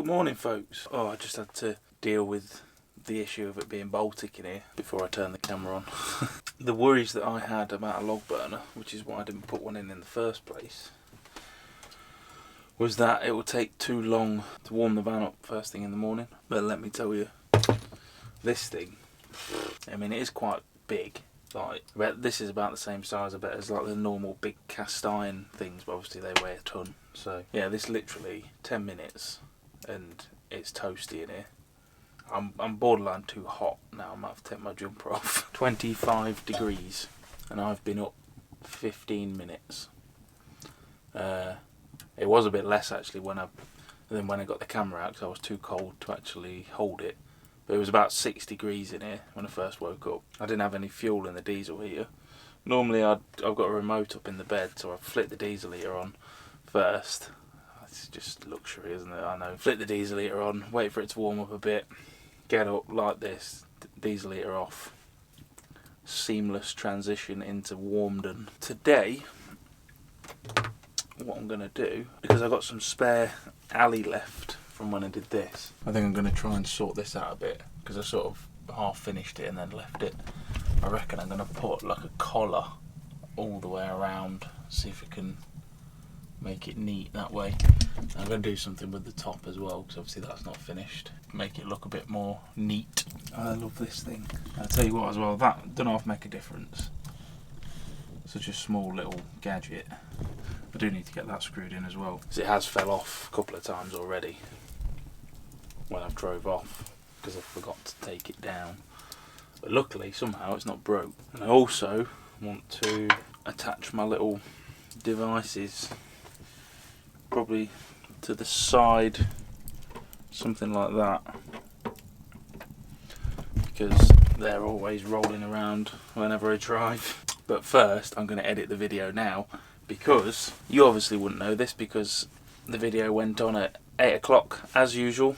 Good morning, folks. Oh, I just had to deal with the issue of it being Baltic in here before I turned the camera on. The worries that I had about a log burner, which is why I didn't put one in the first place, was that it would take too long to warm the van up first thing in the morning. But let me tell you, this thing, I mean, it is quite big. Like, this is about the same size, I bet, as like the normal big cast iron things, but obviously they weigh a ton. So yeah, this literally 10 minutes and it's toasty in here. I'm borderline too hot now. I might have to take my jumper off. 25 degrees and I've been up 15 minutes. It was a bit less actually when I got the camera out because I was too cold to actually hold it. But it was about 6 degrees in here when I first woke up. I didn't have any fuel in the diesel heater. Normally I've got a remote up in the bed, so I flick the diesel heater on first. It's just luxury, isn't it? I know. Flick the diesel heater on, wait for it to warm up a bit, get up like this, diesel heater off. Seamless transition into warmdon. Today, what I'm going to do, because I've got some spare alley left from when I did this, I think I'm going to try and sort this out a bit, because I sort of half finished it and then left it. I reckon I'm going to put like a collar all the way around, see if I can make it neat that way. I'm going to do something with the top as well, because obviously that's not finished. Make it look a bit more neat. I love this thing. I'll tell you what as well, that don't half make a difference. Such a small little gadget. I do need to get that screwed in as well, because it has fell off a couple of times already when I've drove off, because I forgot to take it down. But luckily somehow it's not broke. And I also want to attach my little devices probably to the side, something like that, because they're always rolling around whenever I drive. But first I'm going to edit the video now, because you obviously wouldn't know this because the video went on at 8 o'clock as usual.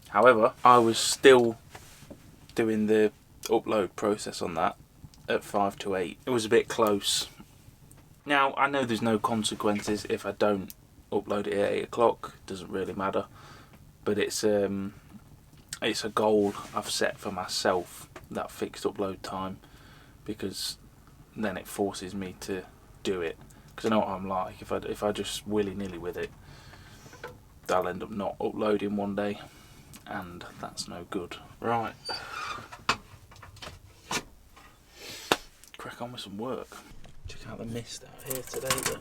However, I was still doing the upload process on that at 5 to 8. It was a bit close. Now I know there's no consequences if I don't upload it at 8 o'clock, doesn't really matter, but it's a goal I've set for myself, that fixed upload time, because then it forces me to do it, because I know what I'm like. If I just willy-nilly with it, I'll end up not uploading one day, and that's no good. Right, crack on with some work. Check out the mist out here today then.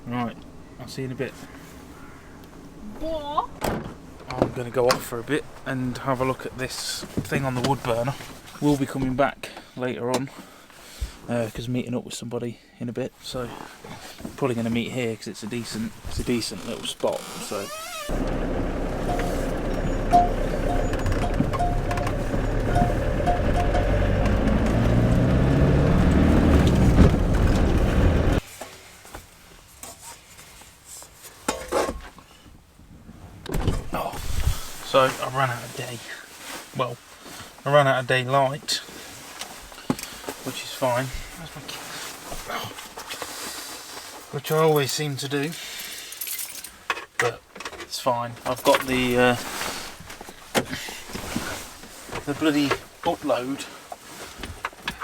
Right, I'll see you in a bit. What? I'm going to go off for a bit and have a look at this thing on the wood burner. We'll be coming back later on because meeting up with somebody in a bit. So probably going to meet here because it's a decent little spot. So. So I ran out of day. Well, I ran out of daylight, which is fine. Where's my key? Which I always seem to do, but it's fine. I've got the bloody upload,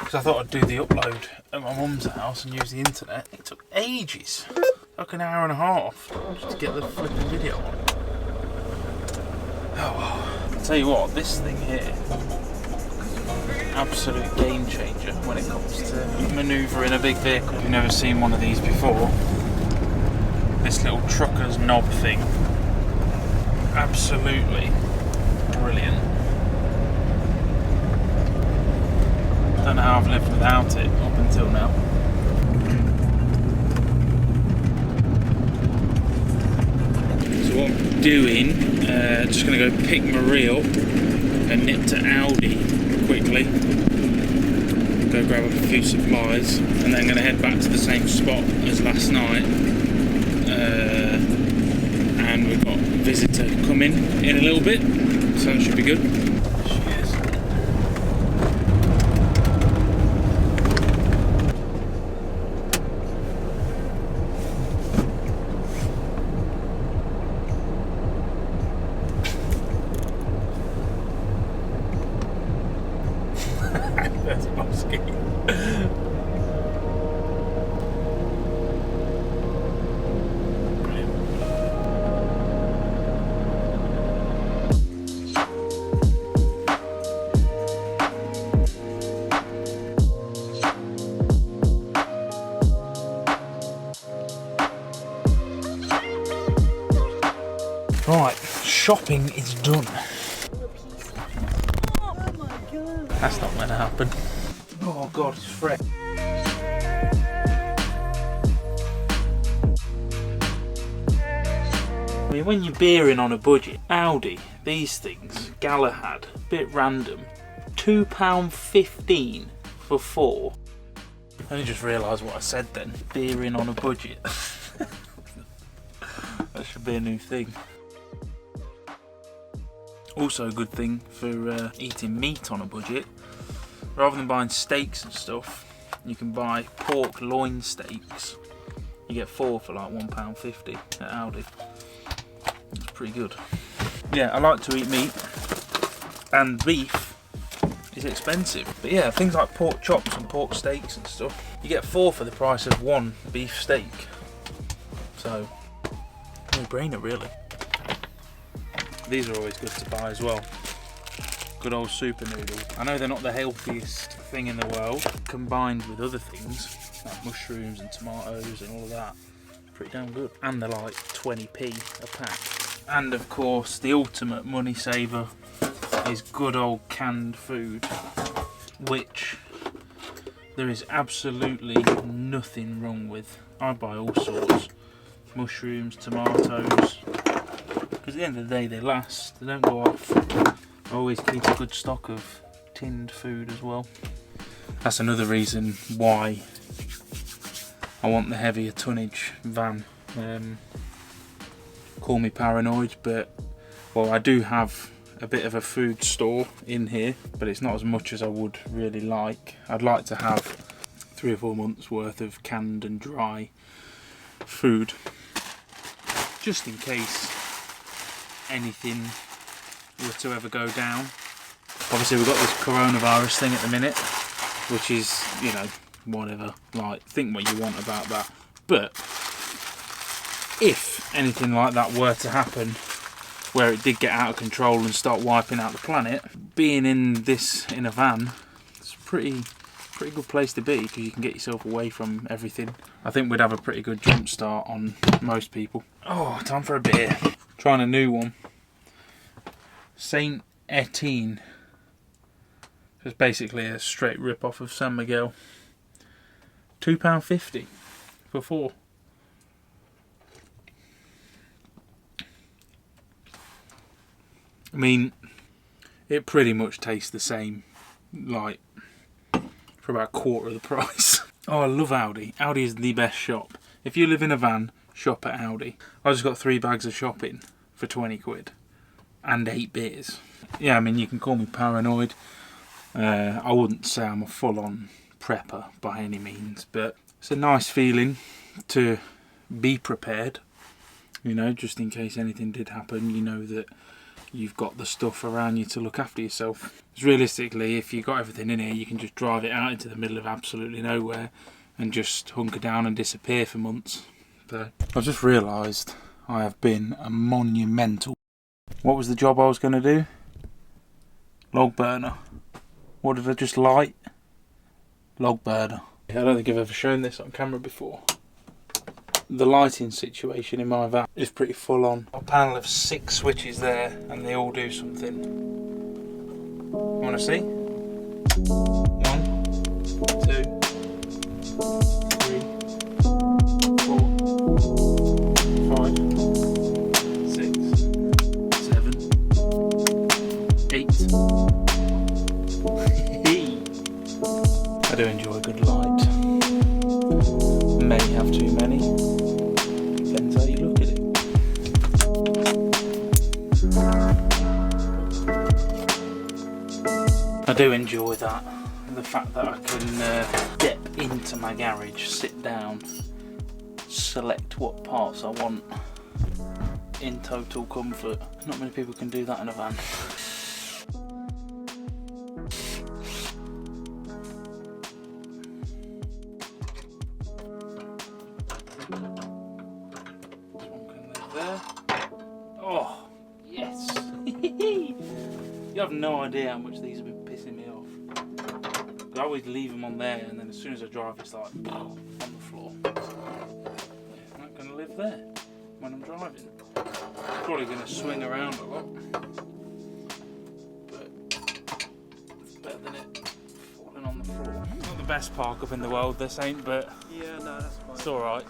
because I thought I'd do the upload at my mum's house and use the internet. It took ages, like an hour and a half, just to get the flipping video on. Oh well. I'll tell you what, this thing here, absolute game changer when it comes to manoeuvring a big vehicle. If you've never seen one of these before, this little trucker's knob thing, absolutely brilliant. Don't know how I've lived without it up until now. So what I'm doing, just going to go pick Marie up and nip to Aldi quickly. go grab up a few supplies, and then going to head back to the same spot as last night. And we've got a visitor coming in a little bit, so that should be good. There's a muskie. Right, shopping is done. Oh my god. That's not going to happen. Oh god, it's fresh. I mean, when you're beering on a budget, Audi, these things, Galahad, bit random, £2.15 for 4. I only just realised what I said then, beering on a budget. That should be a new thing. Also a good thing for eating meat on a budget. Rather than buying steaks and stuff, you can buy pork loin steaks. You get 4 for like £1.50 at Aldi. It's pretty good. Yeah, I like to eat meat, and beef is expensive. But yeah, things like pork chops and pork steaks and stuff, you get 4 for the price of 1 beef steak. So, no brainer really. These are always good to buy as well. Good old super noodles. I know they're not the healthiest thing in the world, combined with other things like mushrooms and tomatoes and all of that. Pretty damn good. And they're like 20p a pack. And of course, the ultimate money saver is good old canned food, which there is absolutely nothing wrong with. I buy all sorts. Mushrooms, tomatoes. Because at the end of the day they last, they don't go off. I always keep a good stock of tinned food as well. That's another reason why I want the heavier tonnage van. Call me paranoid, but well, I do have a bit of a food store in here, but it's not as much as I would really like. I'd like to have 3 or 4 months worth of canned and dry food, just in case anything were to ever go down. Obviously we've got this coronavirus thing at the minute, which is, you know, whatever, like, think what you want about that, but if anything like that were to happen, where it did get out of control and start wiping out the planet, being in a van, it's a pretty good place to be, because you can get yourself away from everything. I think we'd have a pretty good jump start on most people. Oh, time for a beer. Trying a new one. Saint Etienne. It's basically a straight rip-off of San Miguel. £2.50 for 4. I mean, it pretty much tastes the same, like, for about a quarter of the price. Oh, I love Aldi. Aldi is the best shop. If you live in a van, shop at Aldi. I just got 3 bags of shopping for 20 quid. And 8 beers. Yeah, I mean, you can call me paranoid. I wouldn't say I'm a full-on prepper by any means, but it's a nice feeling to be prepared. You know, just in case anything did happen, you know that you've got the stuff around you to look after yourself. Because realistically, if you've got everything in here, you can just drive it out into the middle of absolutely nowhere and just hunker down and disappear for months. So I've just realised I have been a monumental. What was the job I was going to do? Log burner. What did I just light? Log burner. I don't think I've ever shown this on camera before. The lighting situation in my van is pretty full on. A panel of 6 switches there, and they all do something. Want to see? 1, 2, 3, 4, 5, 6, 7, 8. I do enjoy a good light. May have too many. Depends how you look at it. I do enjoy that. The fact that I can step into my garage, sit down, select what parts I want in total comfort. Not many people can do that in a van. This one can live there. Oh, yes! You have no idea how much these have been pissing me off. I always leave them on there, and then as soon as I drive, it's like on the floor. Yeah, I'm not going to live there when I'm driving. Probably going to swing around a lot, but it's better than it falling on the floor. Not the best park up in the world, this ain't, but Yeah, no, that's fine. it's all right.